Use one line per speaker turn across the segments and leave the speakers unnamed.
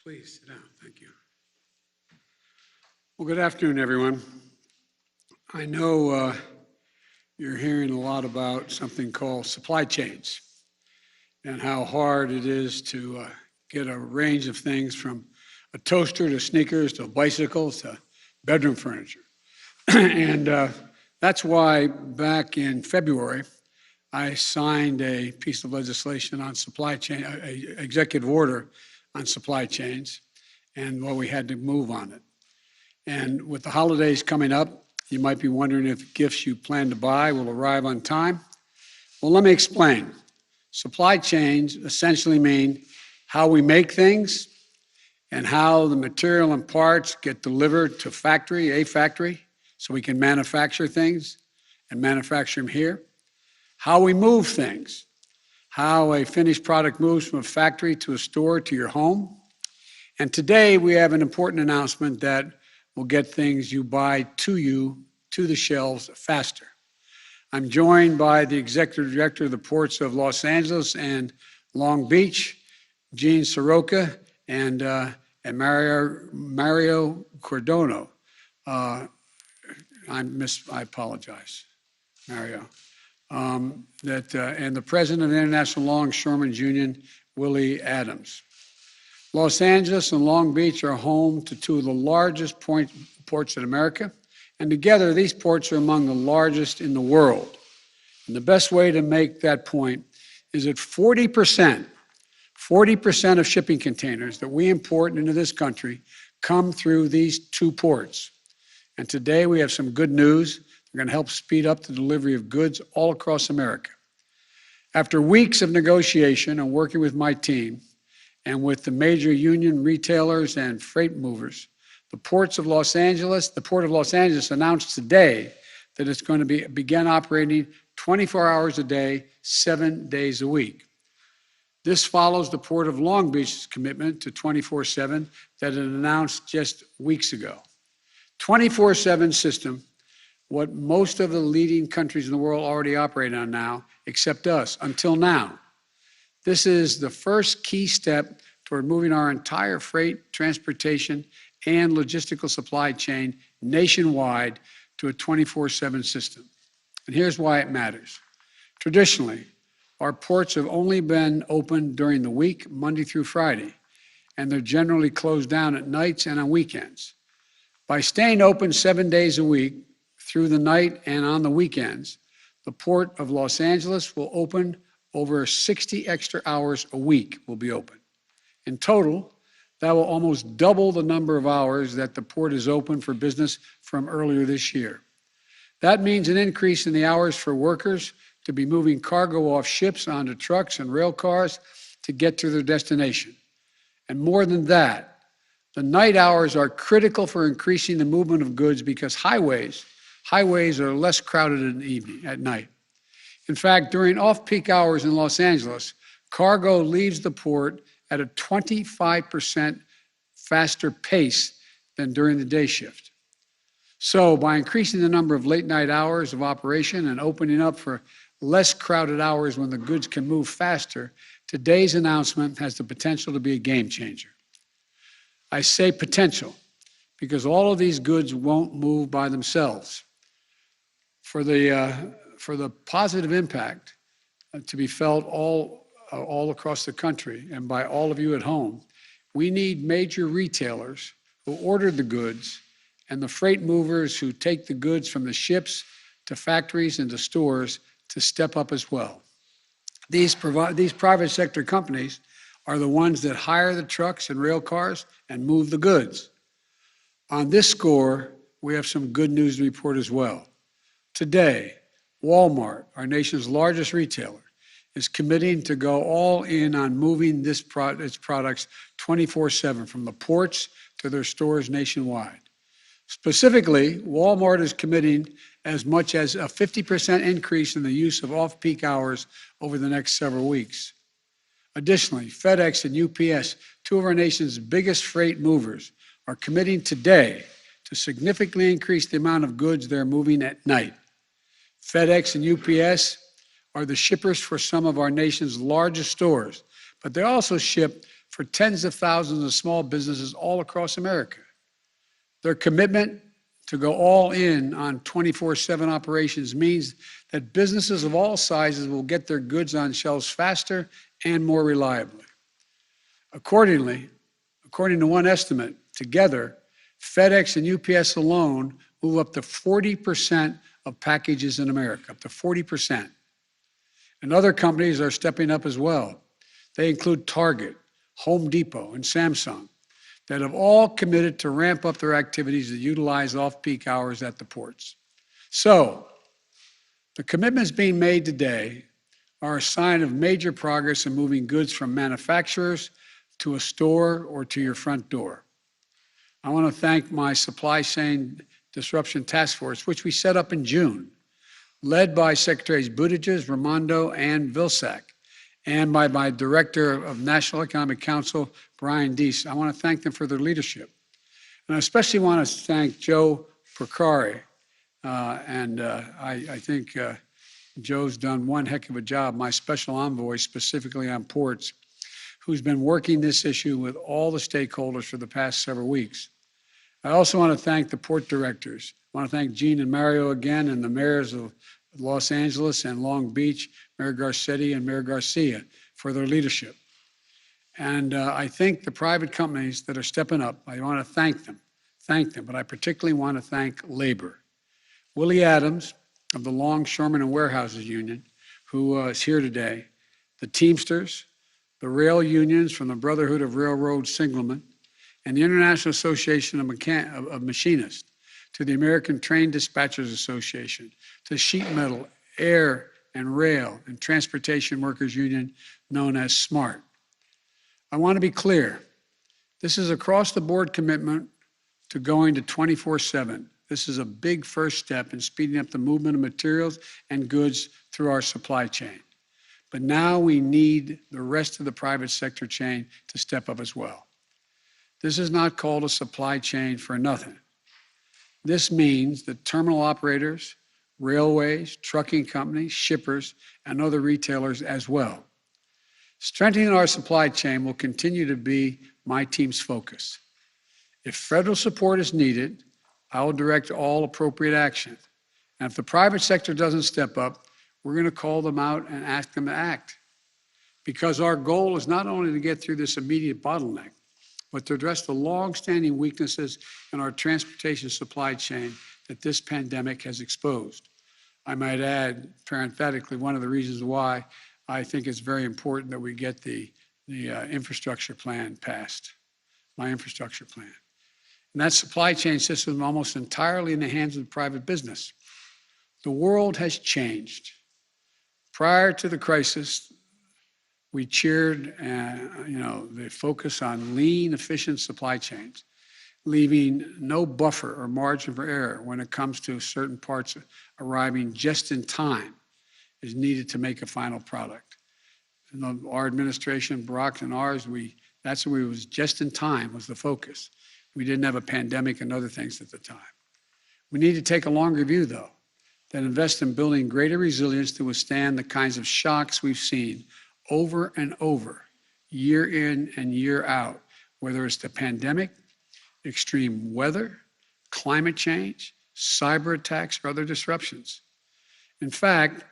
Please sit down. Thank you. Well, good afternoon, everyone. I know you're hearing a lot about something called supply chains and how hard it is to get a range of things from a toaster to sneakers to bicycles to bedroom furniture. And that's why back in February, I signed a piece of legislation on supply chain, an executive order on supply chains, and we had to move on it. And with the holidays coming up, you might be wondering if gifts you plan to buy will arrive on time. Well, let me explain. Supply chains essentially mean how we make things and how the material and parts get delivered to a factory, so we can manufacture things and manufacture them here. How we move things, how a finished product moves from a factory to a store to your home. And today we have an important announcement that will get things you buy to the shelves faster. I'm joined by the Executive Director of the Ports of Los Angeles and Long Beach, Gene Soroka, and Mario Cordono. I apologize, Mario. And the President of the International Longshoremen's Union, Willie Adams. Los Angeles and Long Beach are home to two of the largest ports in America, and together these ports are among the largest in the world. And the best way to make that point is that 40% of shipping containers that we import into this country come through these two ports. And today we have some good news. They're going to help speed up the delivery of goods all across America. After weeks of negotiation and working with my team and with the major union retailers and freight movers, the Port of Los Angeles announced today that it's going to begin operating 24 hours a day, 7 days a week. This follows the Port of Long Beach's commitment to 24/7 that it announced just weeks ago. 24/7 system, what most of the leading countries in the world already operate on now, except us, until now. This is the first key step toward moving our entire freight, transportation, and logistical supply chain nationwide to a 24/7 system. And here's why it matters. Traditionally, our ports have only been open during the week, Monday through Friday, and they're generally closed down at nights and on weekends. By staying open 7 days a week, through the night and on the weekends, the Port of Los Angeles will open over 60 extra hours a week will be open. In total, that will almost double the number of hours that the port is open for business from earlier this year. That means an increase in the hours for workers to be moving cargo off ships onto trucks and rail cars to get to their destination. And more than that, the night hours are critical for increasing the movement of goods because highways are less crowded in the evening, at night. In fact, during off-peak hours in Los Angeles, cargo leaves the port at a 25% faster pace than during the day shift. So by increasing the number of late-night hours of operation and opening up for less crowded hours when the goods can move faster, today's announcement has the potential to be a game changer. I say potential because all of these goods won't move by themselves. For the positive impact to be felt all across the country and by all of you at home, we need major retailers who ordered the goods and the freight movers who take the goods from the ships to factories and to stores to step up as well. These private sector companies are the ones that hire the trucks and rail cars and move the goods. On this score, we have some good news to report as well. Today, Walmart, our nation's largest retailer, is committing to go all in on moving its products 24/7 from the ports to their stores nationwide. Specifically, Walmart is committing as much as a 50% increase in the use of off-peak hours over the next several weeks. Additionally, FedEx and UPS, two of our nation's biggest freight movers, are committing today to significantly increase the amount of goods they're moving at night. FedEx and UPS are the shippers for some of our nation's largest stores, but they also ship for tens of thousands of small businesses all across America. Their commitment to go all in on 24/7 operations means that businesses of all sizes will get their goods on shelves faster and more reliably. Accordingly, according to one estimate, together, FedEx and UPS alone move up to 40% of packages in America, up to 40%. And other companies are stepping up as well. They include Target, Home Depot, and Samsung that have all committed to ramp up their activities that utilize off-peak hours at the ports. So, the commitments being made today are a sign of major progress in moving goods from manufacturers to a store or to your front door. I want to thank my Supply Chain Disruption Task Force, which we set up in June, led by Secretaries Buttigieg, Raimondo, and Vilsack, and by my Director of National Economic Council, Brian Deese. I want to thank them for their leadership. And I especially want to thank Joe Procari. I think Joe's done one heck of a job, my special envoy specifically on ports, who's been working this issue with all the stakeholders for the past several weeks. I also want to thank the port directors. I want to thank Gene and Mario again, and the mayors of Los Angeles and Long Beach, Mayor Garcetti and Mayor Garcia, for their leadership. And I think the private companies that are stepping up, I want to thank them, but I particularly want to thank labor. Willie Adams of the Longshoremen and Warehouses Union, who is here today, the Teamsters, the rail unions from the Brotherhood of Railroad Signalmen, and the International Association of Machinists, to the American Train Dispatchers Association, to Sheet Metal, Air and Rail, and Transportation Workers Union, known as SMART. I want to be clear. This is across-the-board commitment to going to 24/7. This is a big first step in speeding up the movement of materials and goods through our supply chain. But now we need the rest of the private sector chain to step up as well. This is not called a supply chain for nothing. This means that terminal operators, railways, trucking companies, shippers, and other retailers as well. Strengthening our supply chain will continue to be my team's focus. If federal support is needed, I will direct all appropriate action. And if the private sector doesn't step up, we're going to call them out and ask them to act. Because our goal is not only to get through this immediate bottleneck, but to address the long-standing weaknesses in our transportation supply chain that this pandemic has exposed. I might add, parenthetically, one of the reasons why I think it's very important that we get the infrastructure plan passed, my infrastructure plan. And that supply chain system is almost entirely in the hands of private business. The world has changed. Prior to the crisis, we cheered the focus on lean, efficient supply chains, leaving no buffer or margin for error when it comes to certain parts arriving just in time is needed to make a final product. And our administration, Barack and ours, that's what was just in time was the focus. We didn't have a pandemic and other things at the time. We need to take a longer view, though, that invest in building greater resilience to withstand the kinds of shocks we've seen over and over, year in and year out, whether it's the pandemic, extreme weather, climate change, cyber attacks, or other disruptions. In fact,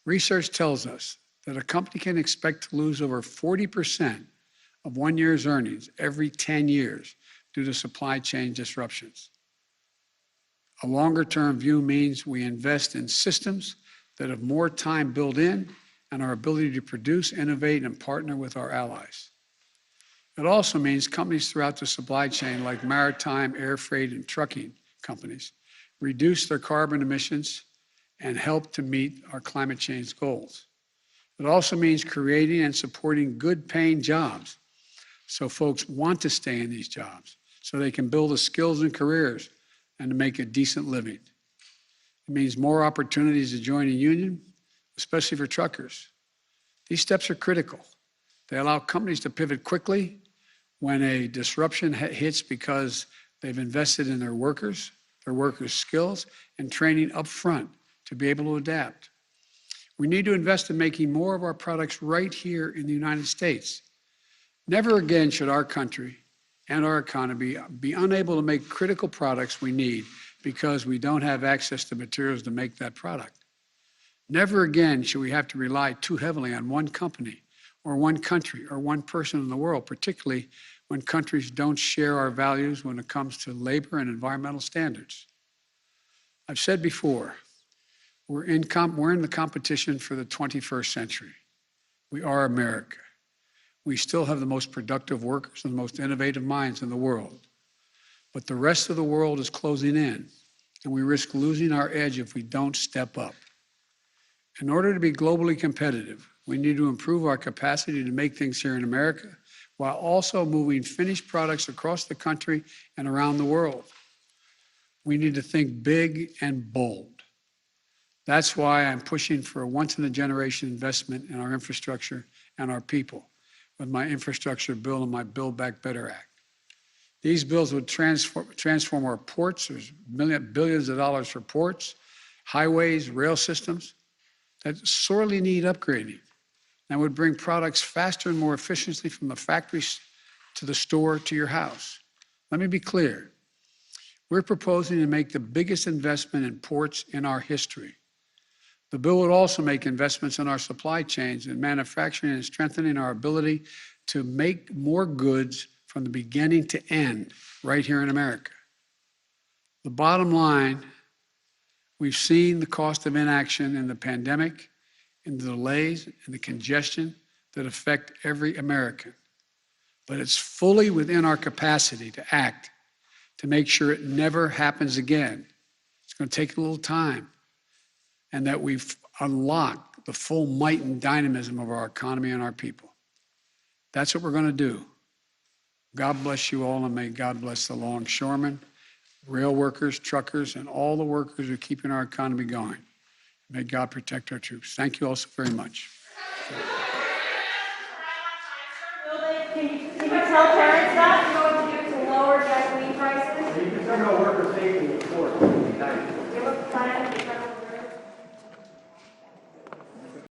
research tells us that a company can expect to lose over 40% of 1 year's earnings every 10 years due to supply chain disruptions. A longer-term view means we invest in systems that have more time built in and our ability to produce, innovate, and partner with our allies. It also means companies throughout the supply chain, like maritime, air freight, and trucking companies, reduce their carbon emissions and help to meet our climate change goals. It also means creating and supporting good-paying jobs so folks want to stay in these jobs, so they can build the skills and careers and to make a decent living. It means more opportunities to join a union, especially for truckers. These steps are critical. They allow companies to pivot quickly when a disruption hits because they've invested in their workers skills, and training up front to be able to adapt. We need to invest in making more of our products right here in the United States. Never again should our country and our economy be unable to make critical products we need because we don't have access to materials to make that product. Never again should we have to rely too heavily on one company or one country or one person in the world, particularly when countries don't share our values when it comes to labor and environmental standards. I've said before, we're in the competition for the 21st century. We are America. We still have the most productive workers and the most innovative minds in the world. But the rest of the world is closing in, and we risk losing our edge if we don't step up. In order to be globally competitive, we need to improve our capacity to make things here in America while also moving finished products across the country and around the world. We need to think big and bold. That's why I'm pushing for a once-in-a-generation investment in our infrastructure and our people with my infrastructure bill and my Build Back Better Act. These bills would transform our ports. There's billions of dollars for ports, highways, rail systems that sorely need upgrading and would bring products faster and more efficiently from the factories to the store to your house. Let me be clear. We're proposing to make the biggest investment in ports in our history. The bill would also make investments in our supply chains and manufacturing and strengthening our ability to make more goods from the beginning to end right here in America. The bottom line, we've seen the cost of inaction in the pandemic, in the delays, and the congestion that affect every American. But it's fully within our capacity to act to make sure it never happens again. It's going to take a little time, and that we've unlocked the full might and dynamism of our economy and our people. That's what we're going to do. God bless you all, and may God bless the longshoremen, rail workers, truckers, and all the workers who are keeping our economy going. May God protect our troops. Thank you all so very much.
Can you tell parents that? You know what to do to lower gasoline prices?
You can talk about worker safety in the port.
Give us a plan.